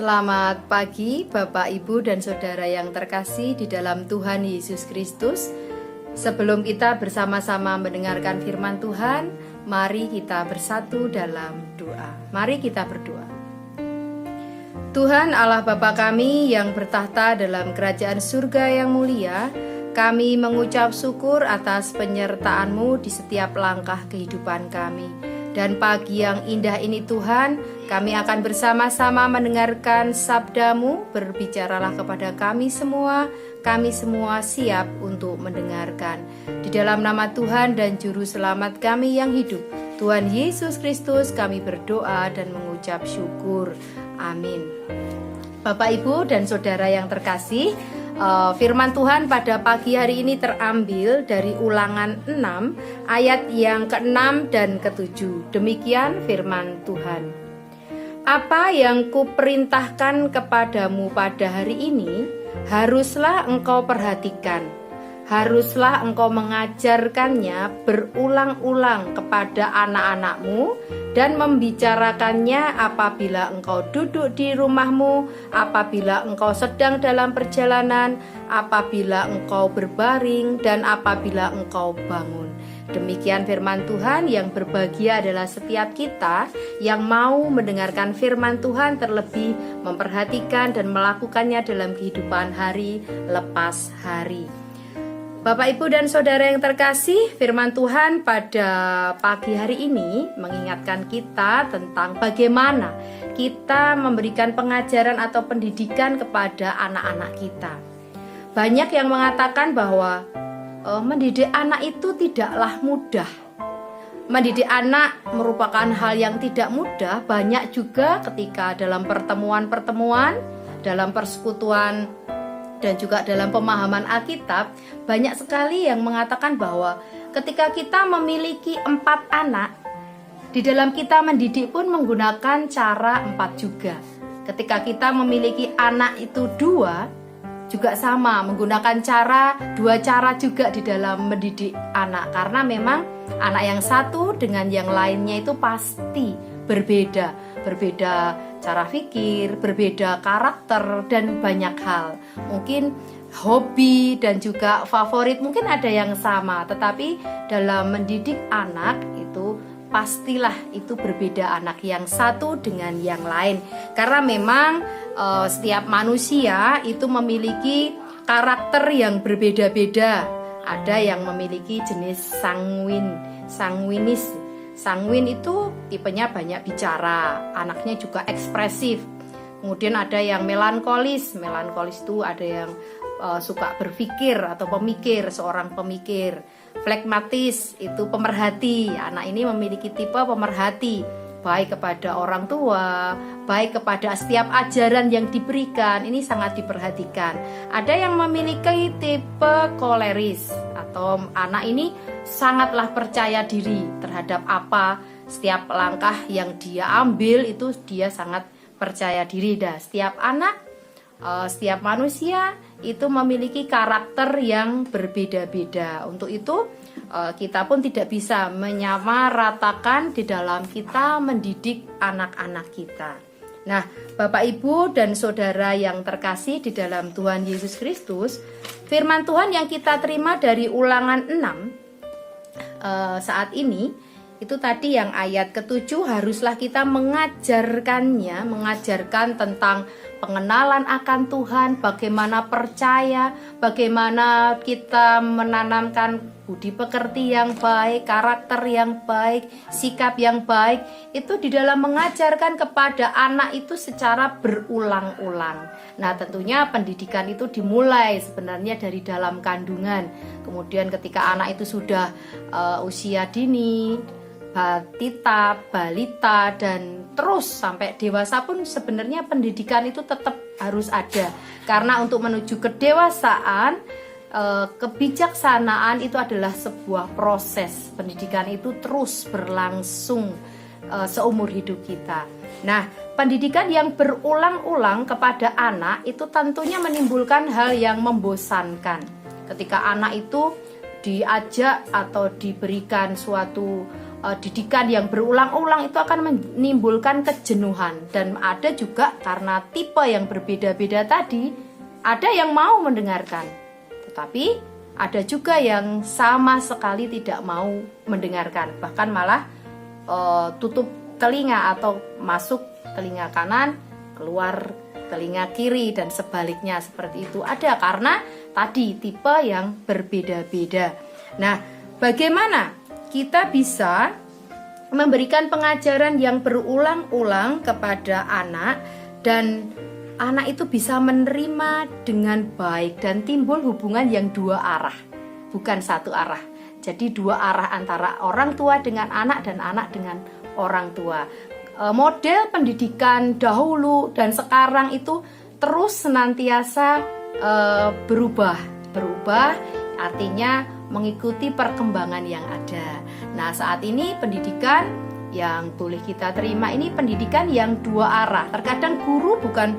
Selamat pagi Bapak, Ibu, dan Saudara yang terkasih di dalam Tuhan Yesus Kristus. Sebelum kita bersama-sama mendengarkan firman Tuhan, mari kita bersatu dalam doa. Mari kita berdoa. Tuhan Allah Bapa kami yang bertahta dalam kerajaan surga yang mulia, kami mengucap syukur atas penyertaan-Mu di setiap langkah kehidupan kami. Dan pagi yang indah ini Tuhan, kami akan bersama-sama mendengarkan sabda-Mu. Berbicaralah kepada kami semua siap untuk mendengarkan. Di dalam nama Tuhan dan Juru Selamat kami yang hidup, Tuhan Yesus Kristus, kami berdoa dan mengucap syukur. Amin. Bapak, Ibu, dan Saudara yang terkasih, firman Tuhan pada pagi hari ini terambil dari Ulangan 6 ayat yang ke-6 dan ke-7. Demikian firman Tuhan. Apa yang kuperintahkan kepadamu pada hari ini, haruslah engkau perhatikan. Haruslah engkau mengajarkannya berulang-ulang kepada anak-anakmu dan membicarakannya apabila engkau duduk di rumahmu, apabila engkau sedang dalam perjalanan, apabila engkau berbaring, dan apabila engkau bangun. Demikian firman Tuhan. Yang berbahagia adalah setiap kita yang mau mendengarkan firman Tuhan, terlebih memperhatikan dan melakukannya dalam kehidupan hari lepas hari. Bapak, Ibu, dan Saudara yang terkasih, firman Tuhan pada pagi hari ini mengingatkan kita tentang bagaimana kita memberikan pengajaran atau pendidikan kepada anak-anak kita. Banyak yang mengatakan bahwa mendidik anak itu tidaklah mudah. Mendidik anak merupakan hal yang tidak mudah. Banyak juga ketika dalam pertemuan-pertemuan, dalam persekutuan, dan juga dalam pemahaman Alkitab, banyak sekali yang mengatakan bahwa ketika kita memiliki 4 anak, di dalam kita mendidik pun menggunakan cara 4 juga. Ketika kita memiliki anak itu 2, juga sama, menggunakan 2 cara juga di dalam mendidik anak. Karena memang anak yang satu dengan yang lainnya itu pasti berbeda cara pikir, berbeda karakter, dan banyak hal. Mungkin hobi dan juga favorit mungkin ada yang sama, tetapi dalam mendidik anak itu pastilah itu berbeda anak yang satu dengan yang lain. Karena memang setiap manusia itu memiliki karakter yang berbeda-beda. Ada yang memiliki jenis sanguinis. Sanguin itu tipenya banyak bicara, anaknya juga ekspresif. Kemudian ada yang melankolis. Melankolis itu ada yang suka berpikir atau pemikir, seorang pemikir. Flegmatis itu pemerhati. Anak ini memiliki tipe pemerhati, baik kepada orang tua, baik kepada setiap ajaran yang diberikan. Ini sangat diperhatikan. Ada yang memiliki tipe koleris, atau anak ini sangatlah percaya diri terhadap setiap langkah yang dia ambil itu dia sangat percaya diri. Setiap anak, setiap manusia itu memiliki karakter yang berbeda-beda. Untuk itu kita pun tidak bisa menyamaratakan di dalam kita mendidik anak-anak kita. Nah, Bapak, Ibu, dan Saudara yang terkasih di dalam Tuhan Yesus Kristus, firman Tuhan yang kita terima dari Ulangan 6 saat ini, itu tadi yang ayat ke-7, haruslah kita mengajarkan tentang pengenalan akan Tuhan, bagaimana percaya, bagaimana kita menanamkan budi pekerti yang baik, karakter yang baik, sikap yang baik. Itu di dalam mengajarkan kepada anak itu secara berulang-ulang. Nah, tentunya pendidikan itu dimulai sebenarnya dari dalam kandungan. Kemudian ketika anak itu sudah usia dini, batita, balita, dan terus sampai dewasa pun sebenarnya pendidikan itu tetap harus ada. Karena untuk menuju kedewasaan, kebijaksanaan itu adalah sebuah proses. Pendidikan itu terus berlangsung seumur hidup kita. Nah, pendidikan yang berulang-ulang kepada anak itu tentunya menimbulkan hal yang membosankan. Ketika anak itu diajak atau diberikan suatu didikan yang berulang-ulang itu akan menimbulkan kejenuhan. Dan ada juga karena tipe yang berbeda-beda tadi, ada yang mau mendengarkan, tetapi ada juga yang sama sekali tidak mau mendengarkan, bahkan malah tutup telinga atau masuk telinga kanan, keluar telinga kiri, dan sebaliknya seperti itu. Ada karena tadi tipe yang berbeda-beda. Nah, bagaimana kita bisa memberikan pengajaran yang berulang-ulang kepada anak dan anak itu bisa menerima dengan baik dan timbul hubungan yang dua arah, bukan satu arah. Jadi dua arah antara orang tua dengan anak dan anak dengan orang tua. Model pendidikan dahulu dan sekarang itu terus senantiasa berubah artinya mengikuti perkembangan yang ada. Nah, saat ini pendidikan yang boleh kita terima ini pendidikan yang dua arah. Terkadang guru bukan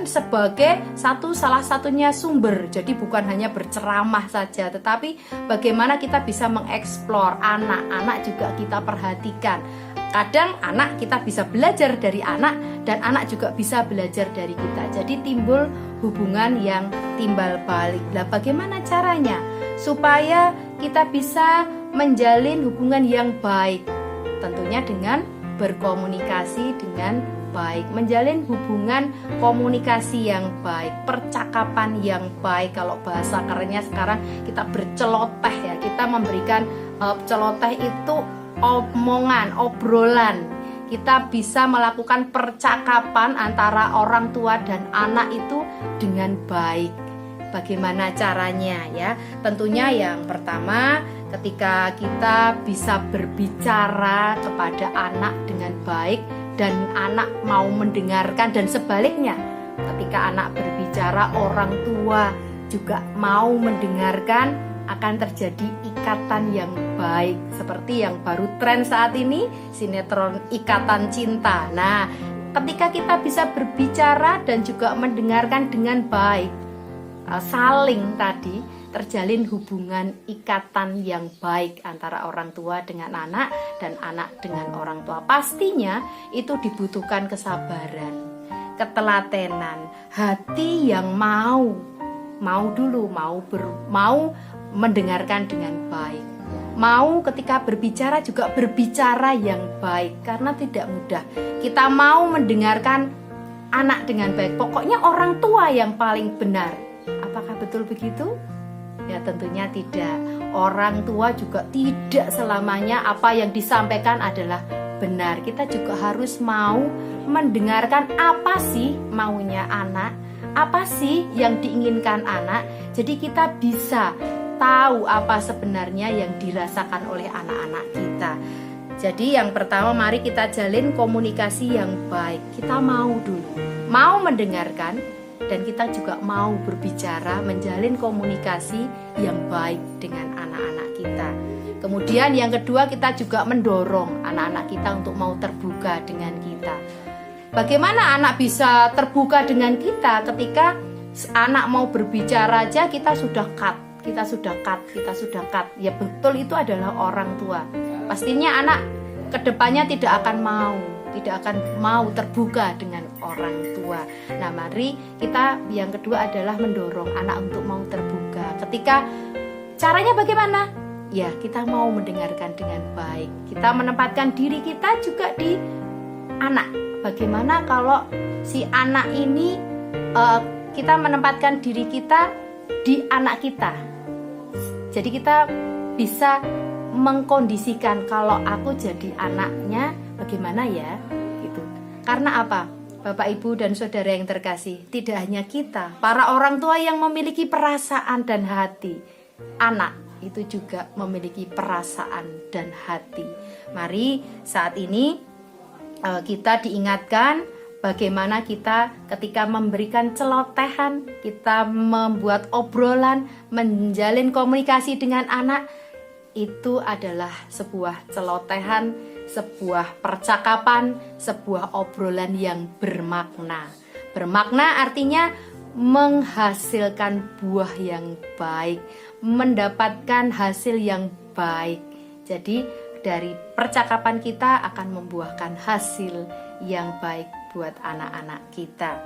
sebagai salah satunya sumber. Jadi bukan hanya berceramah saja, tetapi bagaimana kita bisa mengeksplor anak juga kita perhatikan. Kadang anak kita bisa belajar dari anak dan anak juga bisa belajar dari kita. Jadi timbul hubungan yang timbal balik. Nah, bagaimana caranya supaya kita bisa menjalin hubungan yang baik? Tentunya dengan berkomunikasi dengan baik, menjalin hubungan komunikasi yang baik, percakapan yang baik. Kalau bahasa kerennya sekarang kita berceloteh ya, kita memberikan celoteh itu omongan, obrolan. Kita bisa melakukan percakapan antara orang tua dan anak itu dengan baik. Bagaimana caranya ya? Tentunya yang pertama, ketika kita bisa berbicara kepada anak dengan baik dan anak mau mendengarkan, dan sebaliknya ketika anak berbicara orang tua juga mau mendengarkan, akan terjadi ikatan yang baik seperti yang baru tren saat ini, sinetron Ikatan Cinta. Nah, ketika kita bisa berbicara dan juga mendengarkan dengan baik, saling tadi terjalin hubungan ikatan yang baik antara orang tua dengan anak dan anak dengan orang tua. Pastinya itu dibutuhkan kesabaran, ketelatenan, hati yang mau mendengarkan dengan baik. Mau ketika berbicara juga berbicara yang baik, karena tidak mudah. Kita mau mendengarkan anak dengan baik. Pokoknya orang tua yang paling benar. Apakah betul begitu? Ya tentunya tidak. Orang tua juga tidak selamanya apa yang disampaikan adalah benar. Kita juga harus mau mendengarkan apa sih maunya anak, apa sih yang diinginkan anak. Jadi kita bisa tahu apa sebenarnya yang dirasakan oleh anak-anak kita. Jadi yang pertama, mari kita jalin komunikasi yang baik. Kita mau mendengarkan, dan kita juga mau berbicara, menjalin komunikasi yang baik dengan anak-anak kita. Kemudian yang kedua, kita juga mendorong anak-anak kita untuk mau terbuka dengan kita. Bagaimana anak bisa terbuka dengan kita ketika anak mau berbicara aja kita sudah cut. Ya betul, itu adalah orang tua. Pastinya anak kedepannya tidak akan mau terbuka dengan orang tua. Nah, mari kita yang kedua adalah mendorong anak untuk mau terbuka. Ketika caranya bagaimana? Ya, kita mau mendengarkan dengan baik. Kita menempatkan diri kita juga di anak. Bagaimana kalau si anak ini kita menempatkan diri kita di anak kita. Jadi kita bisa mengkondisikan, kalau aku jadi anaknya bagaimana ya gitu. Karena apa? Bapak, Ibu, dan saudara yang terkasih, tidak hanya kita, para orang tua yang memiliki perasaan dan hati, anak itu juga memiliki perasaan dan hati. Mari saat ini kita diingatkan bagaimana kita ketika memberikan celotehan, kita membuat obrolan, menjalin komunikasi dengan anak, itu adalah sebuah celotehan, sebuah percakapan, sebuah obrolan yang bermakna. Bermakna artinya menghasilkan buah yang baik, mendapatkan hasil yang baik. Jadi dari percakapan kita akan membuahkan hasil yang baik buat anak-anak kita.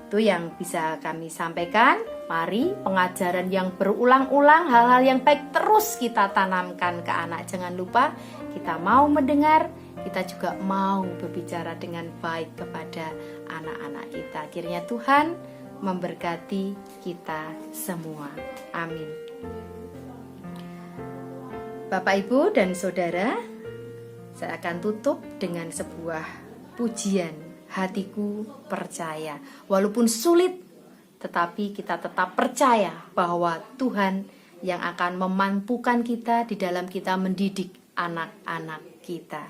Itu yang bisa kami sampaikan. Mari pengajaran yang berulang-ulang, hal-hal yang baik terus kita tanamkan ke anak. Jangan lupa kita mau mendengar, kita juga mau berbicara dengan baik kepada anak-anak kita. Akhirnya Tuhan memberkati kita semua. Amin. Bapak, Ibu, dan Saudara, saya akan tutup dengan sebuah pujian. Hatiku percaya, walaupun sulit, tetapi kita tetap percaya bahwa Tuhan yang akan memampukan kita di dalam kita mendidik anak-anak kita.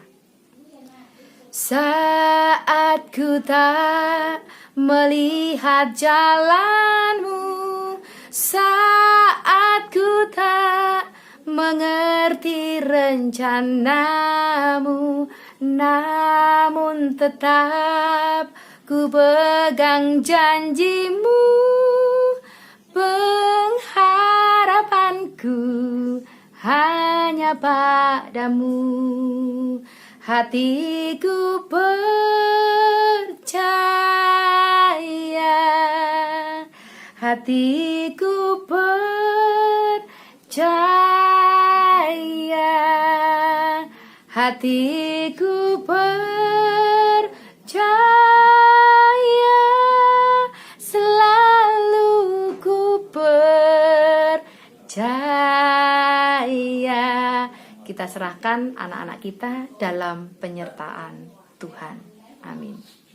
Saat ku tak melihat jalanmu, saat ku tak mengerti rencanamu, namun tetap ku pegang janjimu. Pengharapanku hanya padamu. Hatiku percaya, hatiku percaya, hatiku percaya, selalu ku percaya. Kita serahkan anak-anak kita dalam penyertaan Tuhan. Amin.